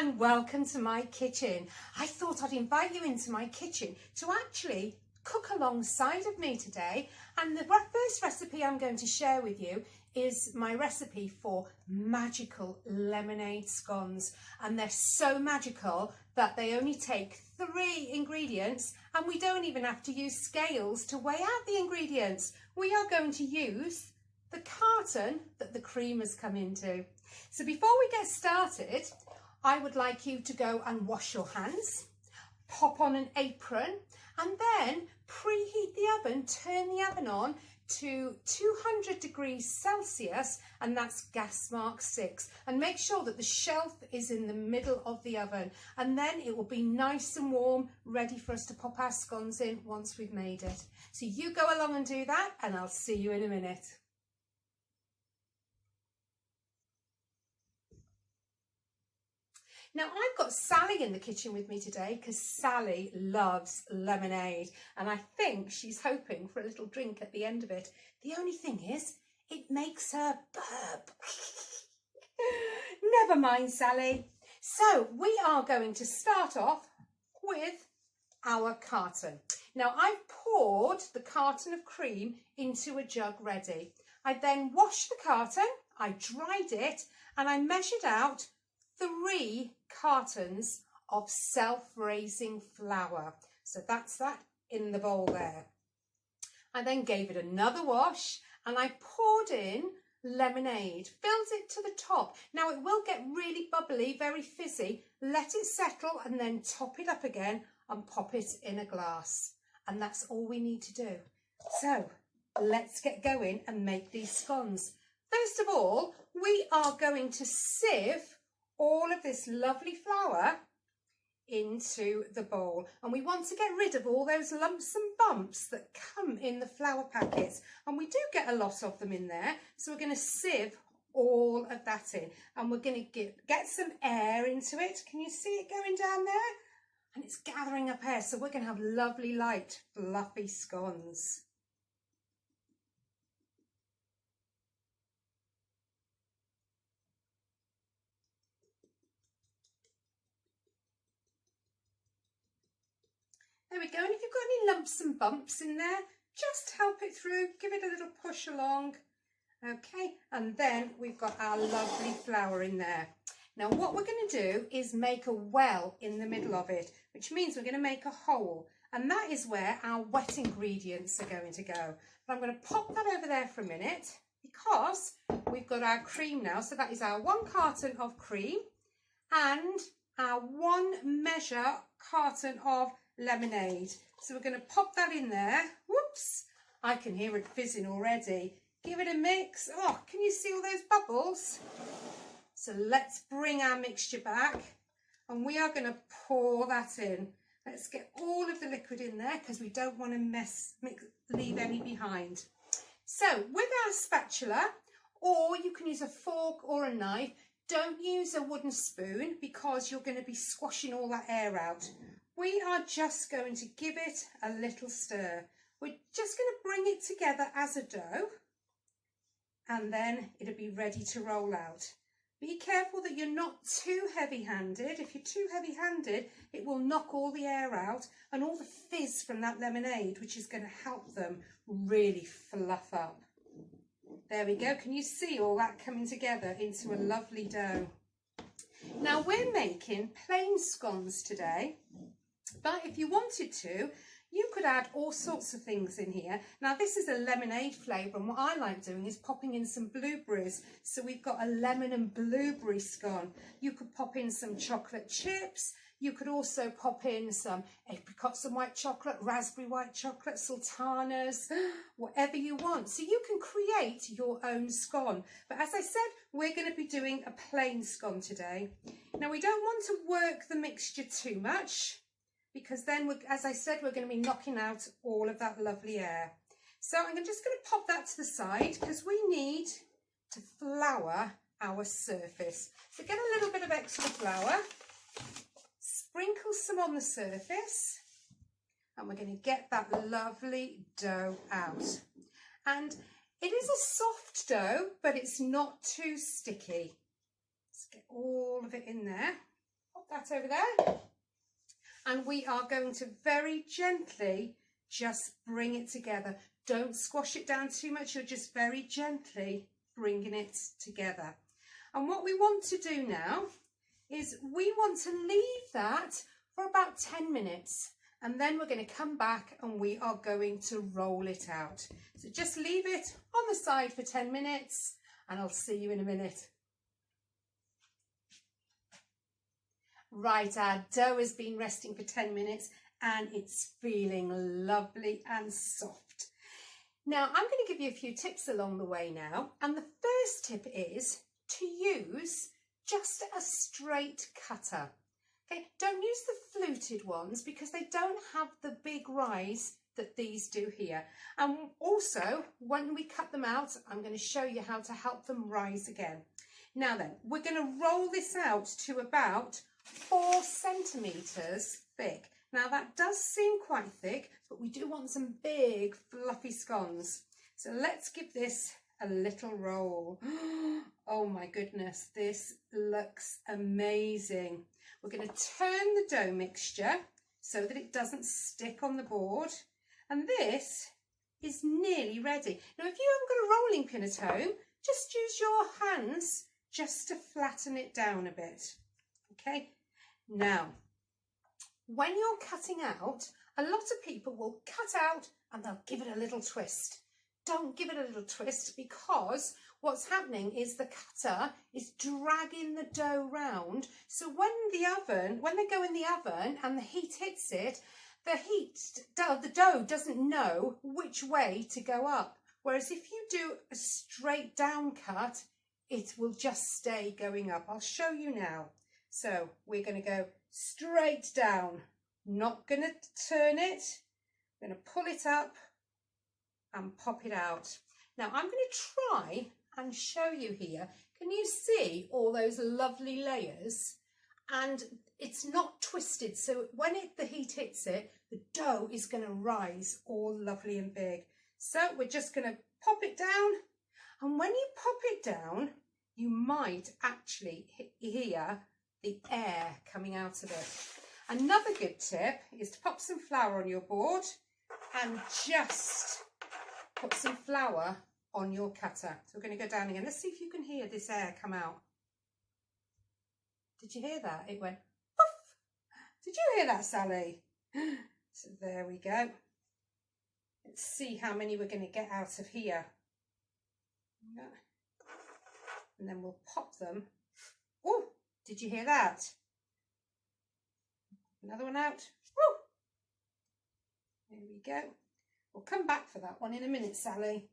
and welcome to my kitchen. I thought I'd invite you into my kitchen to actually cook alongside of me today, and the first recipe I'm going to share with you is my recipe for magical lemonade scones, and they're so magical that they only take 3 ingredients, and we don't even have to use scales to weigh out the ingredients. We are going to use the carton that the cream has come into. So before we get started, I would like you to go and wash your hands, pop on an apron, and then preheat the oven. Turn the oven on to 200 degrees Celsius, and that's gas mark 6, and make sure that the shelf is in the middle of the oven, and then it will be nice and warm, ready for us to pop our scones in once we've made it. So you go along and do that, and I'll see you in a minute. Now, I've got Sally in the kitchen with me today because Sally loves lemonade, and I think she's hoping for a little drink at the end of it. The only thing is, it makes her burp. Never mind, Sally. So we are going to start off with our carton. Now, I've poured the carton of cream into a jug ready. I then washed the carton, I dried it, and I measured out 3 cartons of self-raising flour. So that's that in the bowl there. I then gave it another wash, and I poured in lemonade, filled it to the top. Now it will get really bubbly, very fizzy. Let it settle and then top it up again and pop it in a glass. And that's all we need to do. So let's get going and make these scones. First of all, we are going to sieve all of this lovely flour into the bowl, and we want to get rid of all those lumps and bumps that come in the flour packets, and we do get a lot of them in there. So we're going to sieve all of that in, and we're going to get some air into it. Can you see it going down there? And it's gathering up air, so we're going to have lovely light fluffy scones. There we go, and if you've got any lumps and bumps in there, just help it through, give it a little push along. Okay, and then we've got our lovely flour in there. Now what we're going to do is make a well in the middle of it, which means we're going to make a hole, and that is where our wet ingredients are going to go. And I'm going to pop that over there for a minute because we've got our cream now. So that is our 1 carton of cream and our 1 measure carton of lemonade. So we're going to pop that in there. Whoops, I can hear it fizzing already. Give it a mix. Oh, can you see all those bubbles? So let's bring our mixture back, and we are going to pour that in. Let's get all of the liquid in there because we don't want to leave any behind. So with our spatula, or you can use a fork or a knife, don't use a wooden spoon because you're going to be squashing all that air out. We are just going to give it a little stir. We're just going to bring it together as a dough, and then it'll be ready to roll out. Be careful that you're not too heavy-handed. If you're too heavy-handed, it will knock all the air out and all the fizz from that lemonade, which is going to help them really fluff up. There we go. Can you see all that coming together into a lovely dough? Now we're making plain scones today. But if you wanted to, you could add all sorts of things in here. Now this is a lemonade flavour, and what I like doing is popping in some blueberries. So we've got a lemon and blueberry scone. You could pop in some chocolate chips. You could also pop in some apricots and white chocolate, raspberry white chocolate, sultanas, whatever you want. So you can create your own scone. But as I said, we're going to be doing a plain scone today. Now we don't want to work the mixture too much, because then, as I said, we're going to be knocking out all of that lovely air. So I'm just going to pop that to the side because we need to flour our surface. So get a little bit of extra flour, sprinkle some on the surface, and we're going to get that lovely dough out. And it is a soft dough, but it's not too sticky. Let's get all of it in there. Pop pop that over there. And we are going to very gently just bring it together. Don't squash it down too much. You're just very gently bringing it together. And what we want to do now is we want to leave that for about 10 minutes. And then we're going to come back and we are going to roll it out. So just leave it on the side for 10 minutes and I'll see you in a minute. Right, our dough has been resting for 10 minutes and it's feeling lovely and soft. Now, I'm going to give you a few tips along the way now. And the first tip is to use just a straight cutter. Okay, don't use the fluted ones because they don't have the big rise that these do here. And also, when we cut them out, I'm going to show you how to help them rise again. Now then, we're going to roll this out to about 4 centimetres thick. Now that does seem quite thick, but we do want some big fluffy scones. So let's give this a little roll. Oh my goodness, this looks amazing. We're going to turn the dough mixture so that it doesn't stick on the board. And this is nearly ready. Now if you haven't got a rolling pin at home, just use your hands just to flatten it down a bit. Okay. Now, when you're cutting out, a lot of people will cut out and they'll give it a little twist. Don't give it a little twist because what's happening is the cutter is dragging the dough round. So when they go in the oven and the heat hits it, the dough doesn't know which way to go up. Whereas if you do a straight down cut, it will just stay going up. I'll show you now. So we're going to go straight down, not going to turn it, I'm going to pull it up and pop it out. Now I'm going to try and show you here. Can you see all those lovely layers? And it's not twisted, so when the heat hits it, the dough is going to rise all lovely and big. So we're just going to pop it down, and when you pop it down, you might actually hear the air coming out of it. Another good tip is to pop some flour on your board and just put some flour on your cutter. So we're going to go down again. Let's see if you can hear this air come out. Did you hear that? It went poof. Did you hear that, Sally? So there we go. Let's see how many we're going to get out of here. And then we'll pop them. Oh! Did you hear that? Another one out. Woo! There we go. We'll come back for that one in a minute, Sally.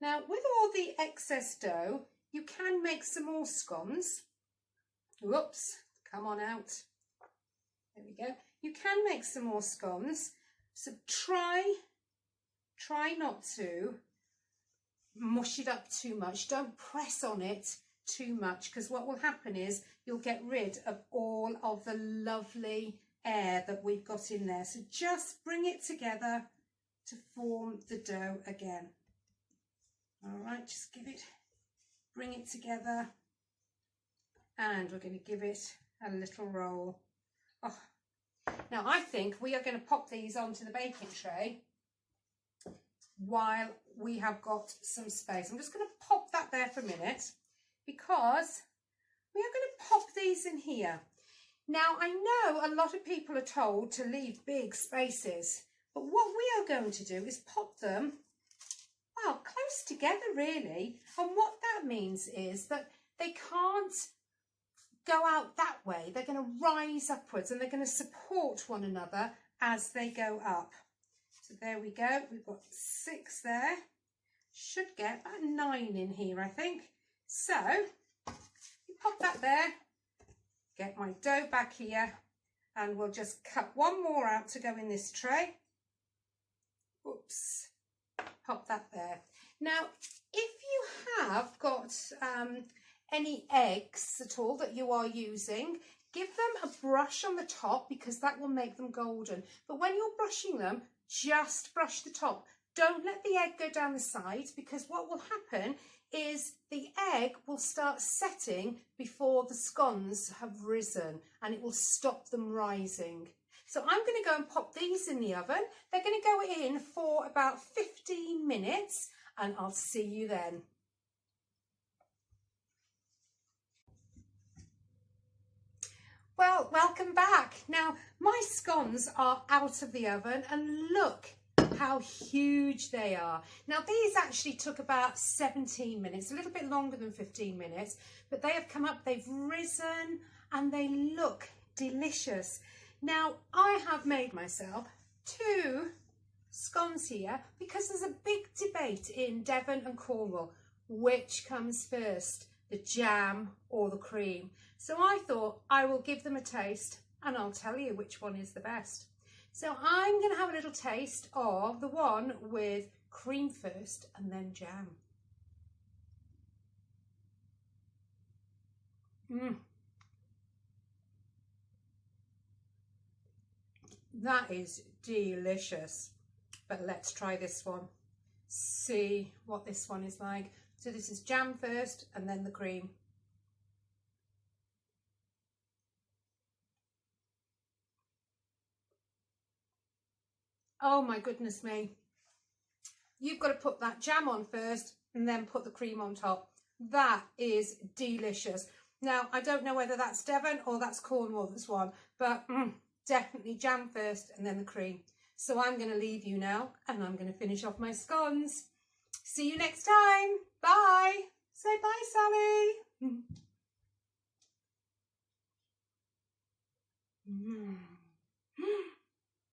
Now, with all the excess dough, you can make some more scones. Whoops, come on out. There we go. You can make some more scones. So try not to mush it up too much. Don't press on it too much, because what will happen is you'll get rid of all of the lovely air that we've got in there. So just bring it together to form the dough again. All right, just bring it together, and we're going to give it a little roll. Oh. Now I think we are going to pop these onto the baking tray while we have got some space. I'm just going to pop that there for a minute because we are going to pop these in here. Now I know a lot of people are told to leave big spaces, but what we are going to do is pop them, well, close together really. And what that means is that they can't go out that way. They're going to rise upwards and they're going to support one another as they go up. So there we go. We've got 6 there. Should get about 9 in here, I think. So you pop that there, get my dough back here, and we'll just cut one more out to go in this tray. Oops. Pop that there. Now, if you have got any eggs at all that you are using, give them a brush on the top because that will make them golden. But when you're brushing them, just brush the top. Don't let the egg go down the sides, because what will happen is the egg will start setting before the scones have risen, and it will stop them rising. So I'm going to go and pop these in the oven. They're going to go in for about 15 minutes and I'll see you then. Well, welcome back. Now, my scones are out of the oven and look how huge they are. Now, these actually took about 17 minutes, a little bit longer than 15 minutes, but they have come up, they've risen, and they look delicious. Now, I have made myself 2 scones here because there's a big debate in Devon and Cornwall. Which comes first, the jam or the cream? So I thought I will give them a taste and I'll tell you which one is the best. So I'm going to have a little taste of the one with cream first and then jam. That is delicious. But let's try this one. See what this one is like. So this is jam first and then the cream. Oh my goodness me. You've got to put that jam on first and then put the cream on top. That is delicious. Now, I don't know whether that's Devon or that's Cornwall, this one, but definitely jam first and then the cream. So I'm going to leave you now and I'm going to finish off my scones. See you next time. Bye. Say bye, Sally.